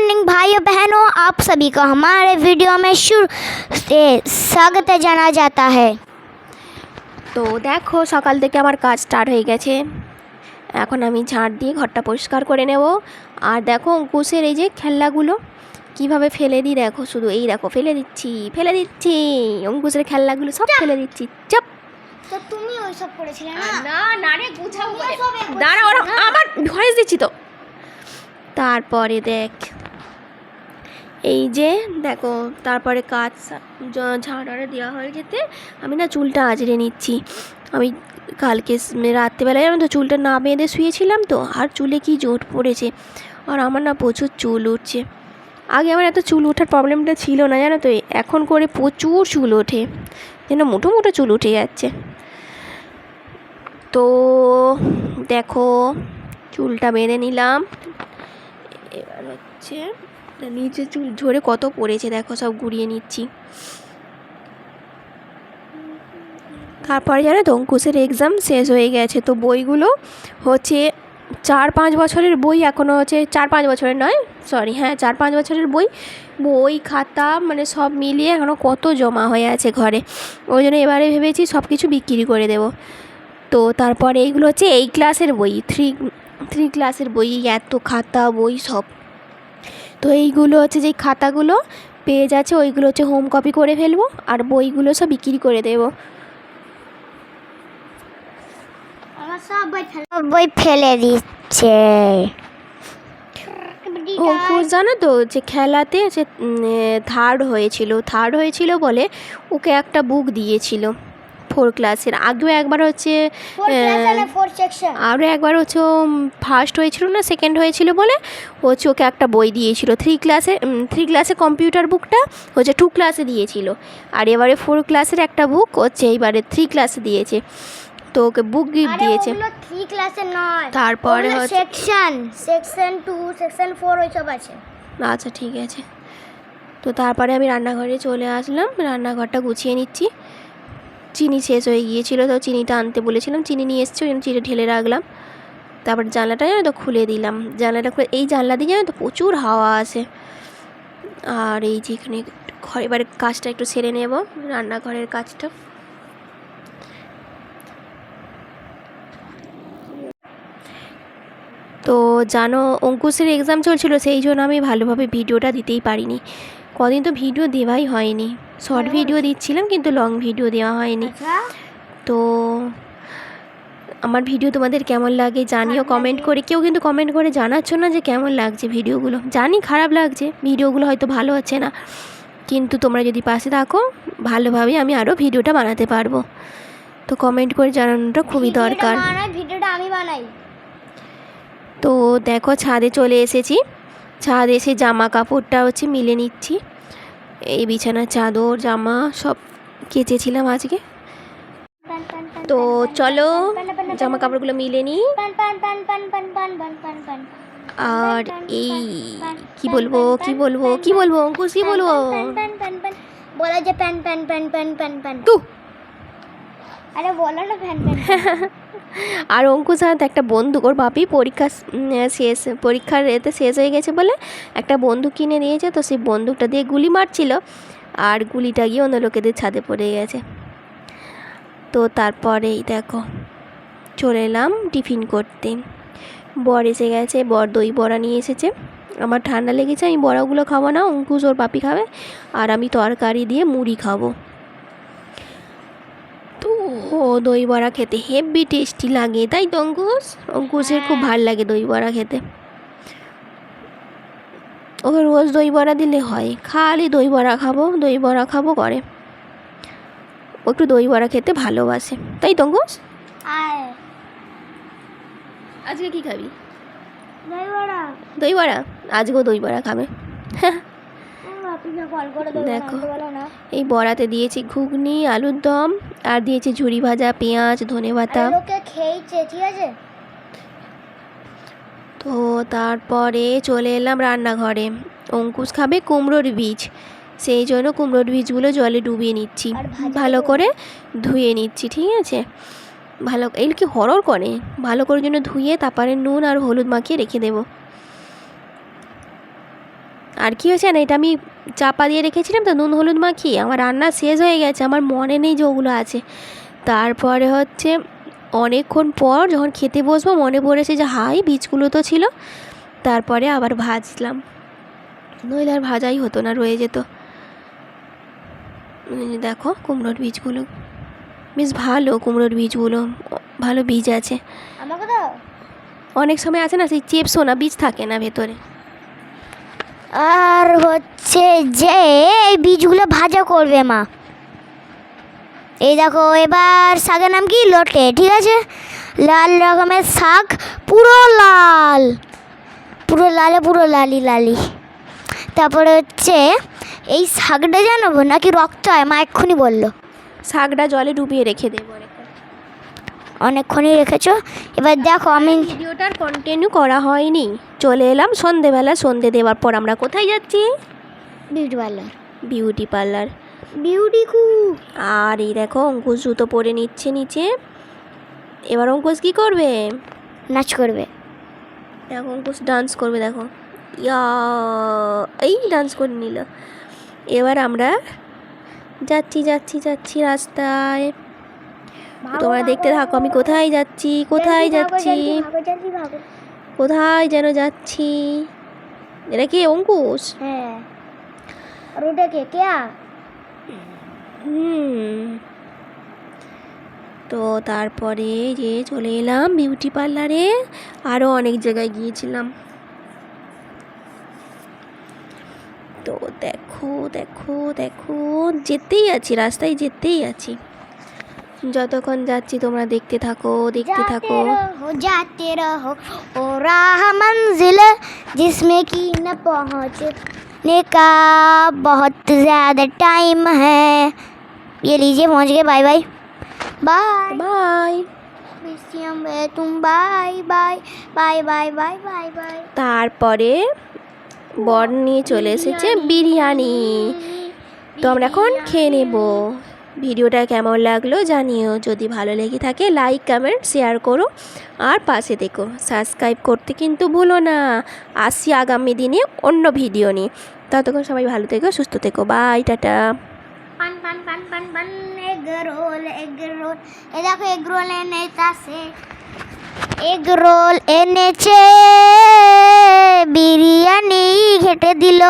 Morning भाइयों बहनों, आप सभी का हमारे वीडियो में शुरू से स्वागत জানা जाता है। তো দেখো সকাল থেকে আমার কাজ স্টার্ট হয়ে গেছে। এখন আমি ঝাড় দিয়ে ঘরটা পরিষ্কার করে নেব। আর দেখো অঙ্কুশের এই যে খেলনাগুলো কিভাবে ফেলে দিই, দেখো শুধু এই দেখো ফেলে দিচ্ছি অঙ্কুশের খেলনাগুলো সব ফেলে দিচ্ছি। চাপ তো তুমি ওই সব করেছিলে না? না না রে, গুছাও করে দাঁড়া, ওরা আবার ভয়েস দিচ্ছি তো। তারপরে দেখ এই যে দেখো, তারপরে কাজ ঝাড়ারে দেওয়া হয়ে যেতে আমি না চুলটা আঁচড়ে নিচ্ছি। আমি কালকে রাত্রেবেলায় জানো তো চুলটা না বেঁধে শুয়েছিলাম তো, আর চুলে কি জোট পড়েছে, আর আমার না প্রচুর চুল উঠছে। আগে আমার এত চুল ওঠার প্রবলেমটা ছিল না জানো তো, এখন করে প্রচুর চুল ওঠে, যেন মোটো মোটো চুল উঠে যাচ্ছে। তো দেখো চুলটা বেঁধে নিলাম। এবার হচ্ছে নিচে চুল ঝরে কত পড়েছে দেখো, সব গুড়িয়ে নিচ্ছি। তারপরে জানো তো অঙ্কুশের এক্সাম শেষ হয়ে গেছে, তো বইগুলো হচ্ছে 4-5 বছরের বই, এখনও হচ্ছে 4-5 বছরের নয়, সরি হ্যাঁ 4-5 বছরের বই খাতা মানে সব মিলিয়ে এখনও কত জমা হয়ে আছে ঘরে। ওই জন্য এবারে ভেবেছি সব কিছু বিক্রি করে দেব। তো তারপরে এইগুলো হচ্ছে 8 ক্লাসের বই, 3 ক্লাসের বই, এত খাতা বই সব। তো এইগুলো হচ্ছে যেই খাতাগুলো পেজ আছে ওইগুলো হচ্ছে হোম কপি করে ফেলবো, আর বইগুলো সব বিক্রি করে দেবো। আমার সব বই ফেলে দিচ্ছে। অঙ্কুশ জানো তো যে খেলাতে যে থার্ড হয়েছিল বলে ওকে একটা বুক দিয়েছিল 4 ক্লাসের। আগেও একবার হচ্ছে আরও একবার হচ্ছে ও ফার্স্ট হয়েছিল না সেকেন্ড হয়েছিল বলে হচ্ছে ওকে একটা বই দিয়েছিল 3 ক্লাসে কম্পিউটার বুকটা হচ্ছে 2 ক্লাসে দিয়েছিল, আর এবারে 4 ক্লাসের একটা বুক হচ্ছে এইবারে 3 ক্লাসে দিয়েছে। তো ওকে বুক গিফট দিয়েছে। 3 ক্লাসের নয়, তারপরে হচ্ছে সেকশন 2 সেকশন 4 ওই সব আছে। আচ্ছা ঠিক আছে। তো তারপরে আমি রান্নাঘরে চলে আসলাম, রান্নাঘরটা গুছিয়ে নিচ্ছি। চিনি শেষ হয়ে গিয়েছিলো, তো চিনিটা আনতে বলেছিলাম, চিনি নিয়ে এসেছি, ওই জন্য চিনি ঢেলে রাখলাম। তারপর জানলাটা জানো তো খুলে দিলাম, জানলাটা খুলে এই জানলা দিয়ে জানো তো প্রচুর হাওয়া আসে। আর এই যে এখানে ঘর এবারে কাজটা একটু সেরে নেব, রান্নাঘরের কাজটা। তো জানো অঙ্কুশের এক্সাম চলছিল, সেই জন্য আমি ভালোভাবে ভিডিওটা দিতেই পারিনি। কদিন তো ভিডিও দেওয়াই হয়নি, শর্ট ভিডিও দিচ্ছিলাম কিন্তু লং ভিডিও দেওয়া হয়নি। তো আমার ভিডিও তোমাদের কেমন লাগে জানিও কমেন্ট করে। কেউ কিন্তু কমেন্ট করে জানাচ্ছ না যে কেমন লাগছে ভিডিওগুলো। জানি খারাপ লাগছে, ভিডিওগুলো হয়তো ভালো হচ্ছে না, কিন্তু তোমরা যদি পাশে থাকো ভালোভাবে আমি আরও ভিডিওটা বানাতে পারবো। তো কমেন্ট করে জানানোটা খুবই দরকার। ভিডিওটা আমি বানাই। তো দেখো ছাদে চলে এসেছি, ছাদ এসে জামা কাপড়টা হচ্ছে মিলে নিচ্ছি। এই বিছানার চাদর জামা সব কেচেছিলাম আজকে। তো চলো জামা কাপড়গুলো মিলে নিই। আর এই কি বলবো অঙ্কুশ, কি বলবো বলা যে pan pan pan pan pan pan তু আরে বলো না প্যান প্যান। আর অঙ্কুশ আর একটা বন্দুক, ওর বাপি পরীক্ষার এতে শেষ হয়ে গেছে বলে একটা বন্দুক কিনে দিয়েছে, তো সেই বন্দুকটা দিয়ে গুলি মারছিল, আর গুলিটা গিয়ে অন্য লোকেদের ছাদে পড়ে গেছে। তো তারপরেই দেখো চলে এলাম টিফিন করতে। বর এসে গেছে, বর দই বড়া নিয়ে এসেছে। আমার ঠান্ডা লেগেছে, আমি বড়াগুলো খাবো না, অঙ্কুশ ওর বাপি খাবে, আর আমি তরকারি দিয়ে মুড়ি খাবো। তো দই বড়া খেতে হেভি টেস্টি লাগে, তাই তো অঙ্কুশের খুব ভালো লাগে দই বড়া খেতে। ওকে রোজ দই বড়া দিলে হয়, খালি দই বড়া খাবো করে। ও একটু দই বড়া খেতে ভালোবাসে, তাই তো অঙ্কুশ? আজকে কি খাবি? দই বড়া আজকেও দই বড়া খাবে। দেখো এই বড়াতে দিয়েছি ঘুগনি, আলুর দম, আর দিয়েছি ঝুরি ভাজা, পেঁয়াজ, ধনেপাতা। ঠিক আছে। তো তারপরে চলে এলাম রান্নাঘরে। অঙ্কুশ খাবে কুমড়োর বীজ, সেই জন্য কুমড়োর বীজগুলো জলে ডুবিয়ে নিচ্ছি, ভালো করে ধুয়ে নিচ্ছি। ঠিক আছে, ভালো এগুলো কি হরর করে, ভালো করে জন্য ধুয়ে তারপরে নুন আর হলুদ মাখিয়ে রেখে দেবো। আর কী হয়েছে না, এটা আমি চাপা দিয়ে রেখেছিলাম তো নুন হলুদ মাখিয়ে, আমার রান্না শেষ হয়ে গেছে, আমার মনে নেই যে ওগুলো আছে। তারপরে হচ্ছে অনেকক্ষণ পর যখন খেতে বসবো মনে পড়েছে যে হাই বীজগুলো তো ছিল, তারপরে আবার ভাজলাম, নইলে আর ভাজাই হতো না, রয়ে যেত। দেখো কুমড়োর বীজগুলো বেশ ভালো, কুমড়োর বীজগুলো ভালো বীজ আছে। আমাকে দাও। অনেক সময় আছে না সেই চেপসো না, বীজ থাকে না ভেতরে। আর হচ্ছে যে এই বীজগুলো ভাজা করবে মা। এই দেখো এবার শাকের নাম কি, লোটে, ঠিক আছে, লাল রকমের শাক, পুরো লাল, পুরো লালে পুরো লালি লালি। তারপরে হচ্ছে এই শাকটা জানাবো নাকি রক্ত হয়, মা এক্ষুনি বললো। শাকটা জলে ডুবিয়ে রেখে দেবো অনেকক্ষণই রেখেছো। এবার দেখো আমি ভিডিওটার কন্টিনিউ করা হয়নি, চলে এলাম সন্ধেবেলা। সন্ধে দেওয়ার পর আমরা কোথায় যাচ্ছি? Beauty parlour. Beauty parlour, beauty খুব। আর এই দেখো অঙ্কুশ জুতো পরে নিচ্ছে নিচে। এবার অঙ্কুশ কী করবে? নাচ করবে। দেখো অঙ্কুশ ডান্স করবে, দেখো ইয়া, এই ডান্স করে নিল। এবার আমরা যাচ্ছি যাচ্ছি যাচ্ছি রাস্তায়, তোমরা দেখতে থাকো আমি কোথায় যাচ্ছি, কোথায় যাচ্ছি, কোথায় যেন যাচ্ছি। এটা কি অঙ্কুশ? হ্যাঁ, আর ওটা কে কেয়া? তো তারপরে যে চলে এলাম বিউটি পার্লারে, আরও অনেক জায়গায় গিয়েছিলাম। তো দেখো দেখো দেখো যেতেই আছি, রাস্তায় যেতেই আছি, যতক্ষণ যাচ্ছি তোমরা দেখতে থাকো দেখতে থাকো। जाते रहो ओ राह मंजिल जिसमें की न पहुँचने का बहुत ज़्यादा टाइम है। ये लीजिए, पहुँच गए। Bye bye bye bye. तुम bye bye bye bye bye bye bye. তারপরে বর নিয়ে চলে এসেছে বিরিয়ানি, তো আমরা এখন খেয়ে নেব। ভিডিওটা কেমন লাগলো জানিও, যদি ভালো লেগে থাকে লাইক কমেন্ট শেয়ার করো, আর পাশে দেখো সাবস্ক্রাইব করতে কিন্তু ভুলো না। আসছি আগামী দিনে অন্য ভিডিও নিয়ে, ততক্ষণ সবাই ভালো থেকো সুস্থ থেকো, বাই টাটা। পান পান পান পান পান এগ রোল এগ রোল। এ দেখো এগ রোল এনেছে, এগ রোল এনেছে, বিরিয়ানি ঘেটে দিল।